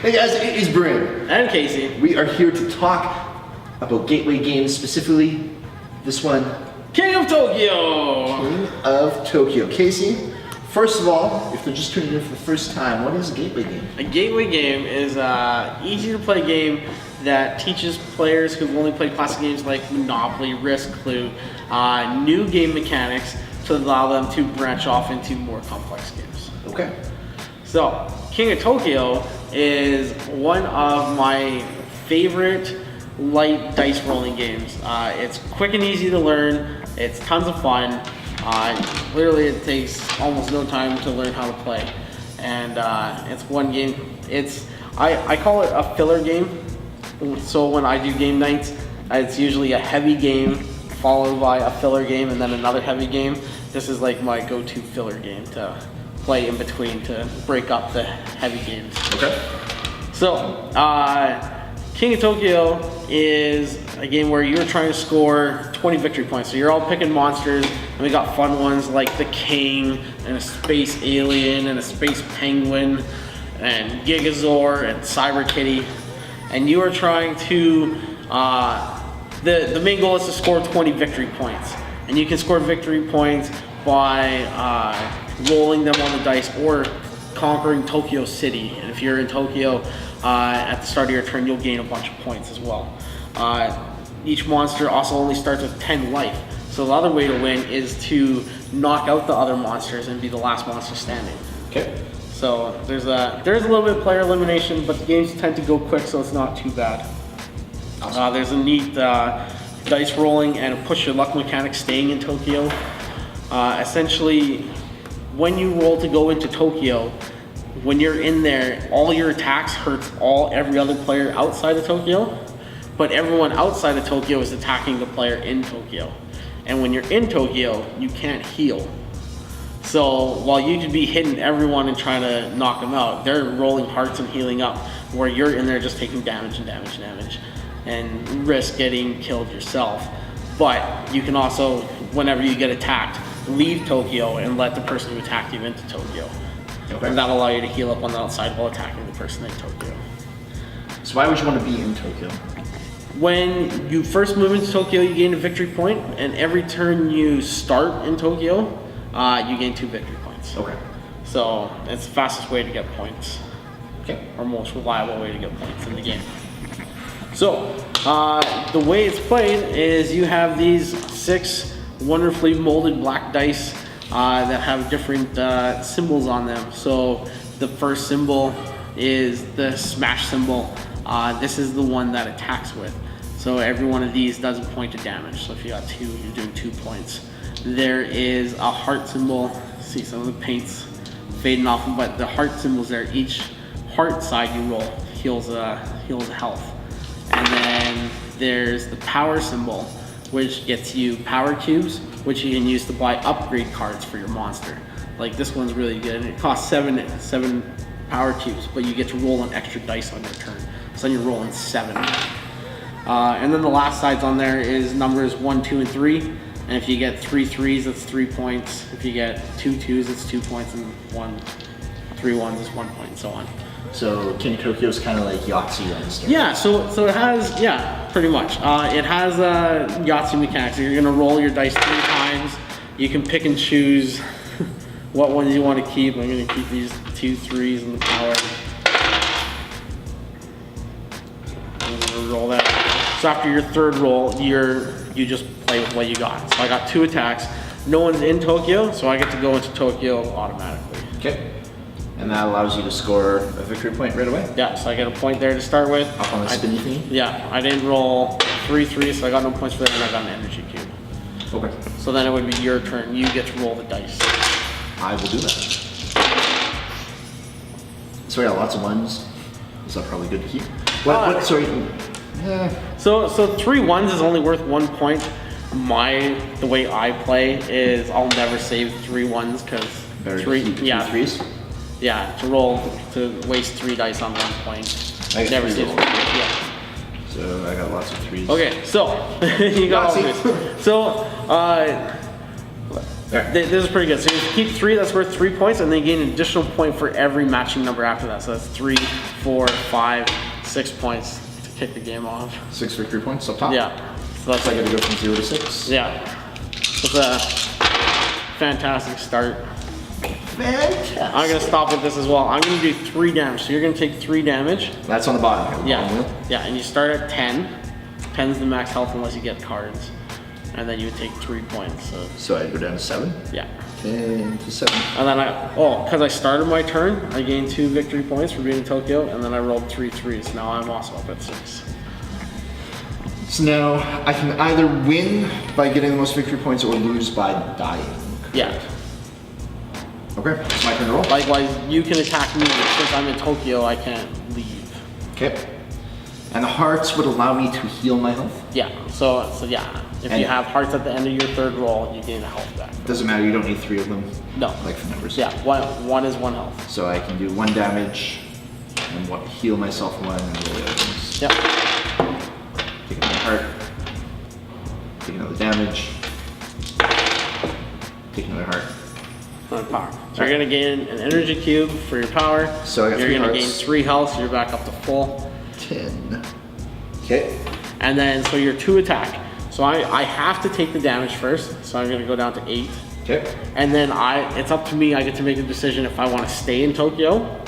Hey guys, it is Bryn. And Casey. We are here to talk about gateway games, specifically this one, King of Tokyo! King of Tokyo. Casey, first of all, if they're just tuning in for the first time, what is a gateway game? A gateway game is an easy to play game that teaches players who've only played classic games like Monopoly, Risk, Clue, new game mechanics to allow them to branch off into more complex games. Okay. So, King of Tokyo is one of my favorite light dice rolling games. It's quick and easy to learn. It's tons of fun. Literally, it takes almost no time to learn how to play. And it's one game. I call it a filler game. So when I do game nights, it's usually a heavy game followed by a filler game and then another heavy game. This is like my go-to filler game to play in between to break up the heavy games. Okay. So, King of Tokyo is a game where you're trying to score 20 victory points. So you're all picking monsters, and we got fun ones like the King, and a space alien, and a space penguin, and Gigazor, and Cyber Kitty. And you are trying to, the main goal is to score 20 victory points. And you can score victory points by rolling them on the dice or conquering Tokyo City. And if you're in Tokyo at the start of your turn, you'll gain a bunch of points as well. Each monster also only starts with 10 life. So the other way to win is to knock out the other monsters and be the last monster standing. Okay. So there's a little bit of player elimination, but the games tend to go quick, so it's not too bad. Awesome. There's a neat dice rolling and a push your luck mechanic staying in Tokyo. Essentially, when you roll to go into Tokyo, when you're in there, all your attacks hurts every other player outside of Tokyo, but everyone outside of Tokyo is attacking the player in Tokyo. And when you're in Tokyo, you can't heal. So while you could be hitting everyone and trying to knock them out, they're rolling hearts and healing up, where you're in there just taking damage and damage and damage, and risk getting killed yourself. But you can also, whenever you get attacked, leave Tokyo and let the person who attacked you into Tokyo. Okay. And that'll allow you to heal up on the outside while attacking the person in Tokyo. So why would you want to be in Tokyo? When you first move into Tokyo, you gain a victory point, and every turn you start in Tokyo, you gain 2 victory points. Okay. So it's the fastest way to get points, Okay. or most reliable way to get points in the game. So the way it's played is you have these 6 wonderfully molded black dice that have different symbols on them. So the first symbol is the smash symbol. This is the one that attacks with. So every one of these does a point of damage. So if you got 2, you're doing 2 points. There is a heart symbol. See some of the paint's fading off, but the heart symbols there, each heart side you roll heals a health. And then there's the power symbol, which gets you power cubes, which you can use to buy upgrade cards for your monster. Like this one's really good, and it costs 7 power cubes, but you get to roll an extra dice on your turn. So then you're rolling 7. And then the last sides on there is numbers 1, 2, and 3. And if you get 3 3s, it's 3 points. If you get 2 2s, it's 2 points, and 3 1s is 1 point, and so on. So King of Tokyo is kind of like Yahtzee on the start. Yeah, so it has, pretty much. It has Yahtzee mechanics. You're gonna roll your dice 3 times. You can pick and choose what ones you want to keep. I'm gonna keep these 2 3s and the power. I'm gonna roll that. So after your 3rd roll, you just play with what you got. So I got 2 attacks. No one's in Tokyo, so I get to go into Tokyo automatically. Okay. And that allows you to score a victory point right away? Yeah, so I get a point there to start with. Up on the spinny thingy? Yeah, I didn't roll 3 3s, so I got no points for that, and I got an energy cube. Okay. So then it would be your turn. You get to roll the dice. I will do that. So yeah, lots of 1s. Is that probably good to keep? Sorry. So 3 1s is only worth 1 point. The way I play is I'll never save 3 1s because threes? Yeah, to waste 3 dice on 1 point. I get Never 3 saves rolls. 3. Yeah. So I got lots of 3s. Okay, so you got all 3s. So Alright. This is pretty good. So you keep 3, that's worth 3 points, and then you gain an additional point for every matching number after that. So that's 3, 4, 5, 6 points to kick the game off. 6 victory points up top. Yeah. So that's So I got to go from 0 to 6. yeah. It's a fantastic start. Fantastic. I'm gonna stop with this as well. I'm gonna do 3 damage. So you're gonna take 3 damage. That's on the bottom here. Yeah. Bottom wheel. Yeah, and you start at 10. 10's the max health unless you get cards. And then you would take 3 points. So I go down to 7. Yeah. 10 to 7. And then because I started my turn, I gained 2 victory points for being in Tokyo, and then I rolled 3 3s. Now I'm also up at 6. So now I can either win by getting the most victory points or lose by dying. Yeah. Okay, it's my turn to roll. Likewise, you can attack me, but since I'm in Tokyo, I can't leave. Okay. And the hearts would allow me to heal my health. Yeah. So yeah. If And- you have hearts at the end of your 3rd roll, you gain a health back. Doesn't matter, you don't need 3 of them. No. Like for numbers. Yeah. One is 1 health. So I can do 1 damage and heal myself 1 and roll the other things. Yep. Take another heart. Take another damage. Take another heart. On power. So you're gonna gain an energy cube for your power. So I got you're 3 gonna hearts. gain 3 health, so you're back up to full. 10. Okay. And then so your 2 attack. So I have to take the damage first, so I'm gonna go down to 8. Okay. And then it's up to me, I get to make a decision if I wanna stay in Tokyo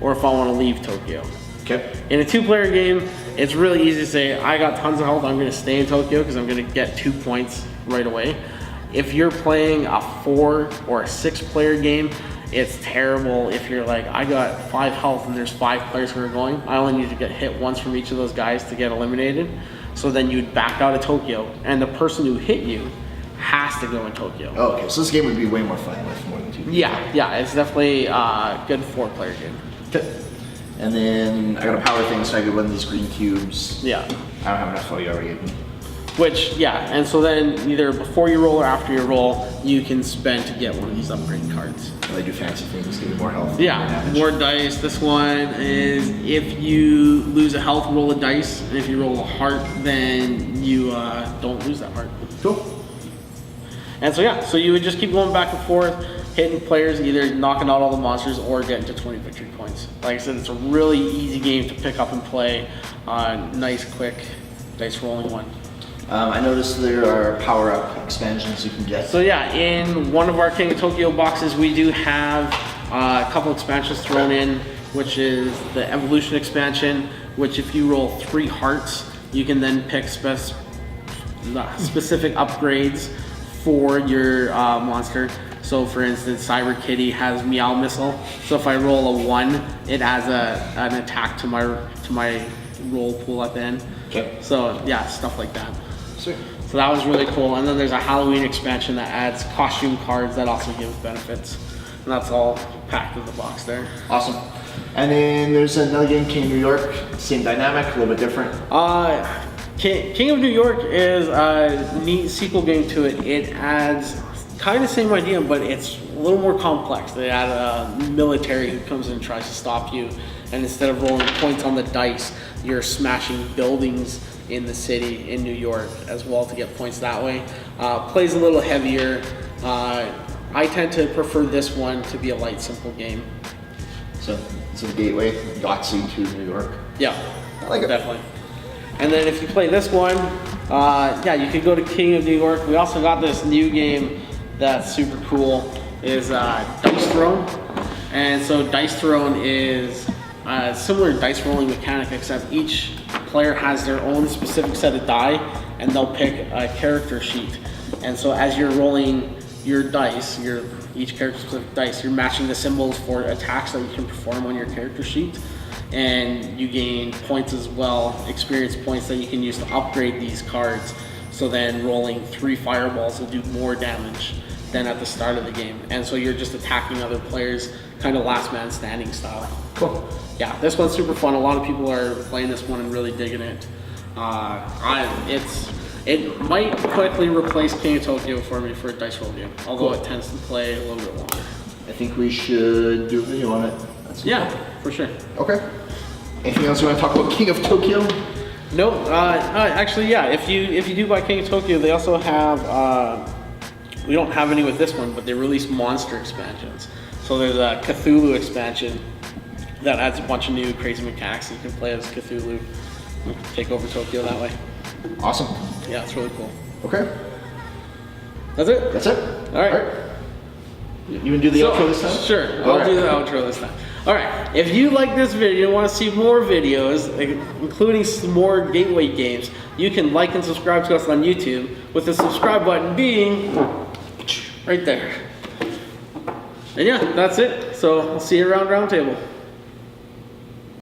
or if I wanna leave Tokyo. Okay. In a 2-player game, it's really easy to say, I got tons of health, I'm gonna stay in Tokyo because I'm gonna get 2 points right away. If you're playing a 4 or a 6-player game, it's terrible if you're like, I got 5 health and there's 5 players who are going. I only need to get hit once from each of those guys to get eliminated. So then you'd back out of Tokyo, and the person who hit you has to go in Tokyo. Oh, okay, so this game would be way more fun with more than 2 people. Yeah, it's definitely a good 4-player game. Okay. And then I got a power thing, so I could one of these green cubes. Yeah. I don't have enough. Oh, you already gave me. Which, yeah, and so then either before you roll or after your roll, you can spend to get one of these upgrade cards. Well, I do fancy things, give me more health. Yeah, more damage. more dice. This one is if you lose a health, roll a dice. And if you roll a heart, then you don't lose that heart. Cool. And so yeah, so you would just keep going back and forth, hitting players, either knocking out all the monsters or getting to 20 victory points. Like I said, it's a really easy game to pick up and play. Nice, quick dice rolling one. I noticed there are power-up expansions you can get. So yeah, in one of our King of Tokyo boxes, we do have a couple expansions thrown in, which is the Evolution expansion, which if you roll 3 hearts, you can then pick specific upgrades for your monster. So for instance, Cyber Kitty has Meow Missile. So if I roll a 1, it adds an attack to my roll pool at the end. Okay. So yeah, stuff like that. Sweet. So that was really cool. And then there's a Halloween expansion that adds costume cards that also give benefits. And that's all packed in the box there. Awesome. And then there's another game, King of New York. Same dynamic, a little bit different. King of New York is a neat sequel game to it. It adds kind of the same idea, but it's a little more complex. They add a military who comes in and tries to stop you. And instead of rolling points on the dice, you're smashing buildings in the city in New York as well to get points that way. Plays a little heavier. I tend to prefer this one to be a light, simple game. So it's a gateway, Yahtzee to New York. Yeah, I like it. definitely. And then if you play this one, yeah, you could go to King of New York. We also got this new game that's super cool, is Dice Throne. And so Dice Throne is a similar dice rolling mechanic, except each player has their own specific set of die, and they'll pick a character sheet. And so as you're rolling your dice, each character specific dice, you're matching the symbols for attacks that you can perform on your character sheet. And you gain points as well, experience points that you can use to upgrade these cards. So then rolling 3 fireballs will do more damage than at the start of the game. And so you're just attacking other players, kind of last man standing style. Cool. Yeah, this one's super fun. A lot of people are playing this one and really digging it. It might quickly replace King of Tokyo for me for a dice roll game, although Cool. it tends to play a little bit longer. I think we should do a video on it. That's Yeah, for sure. Okay. Anything else you want to talk about King of Tokyo? No, actually, yeah. If you do buy King of Tokyo, they also have we don't have any with this one, but they released monster expansions. So there's a Cthulhu expansion that adds a bunch of new crazy mechanics. You can play as Cthulhu, and take over Tokyo that way. Awesome. Yeah, it's really cool. Okay. That's it? That's it. All right. You gonna do the outro this time? Sure, I'll do the outro this time. All right, if you like this video and want to see more videos, including some more Gateway games, you can like and subscribe to us on YouTube, with the subscribe button being right there. And yeah, that's it. So I'll see you around Roundtable.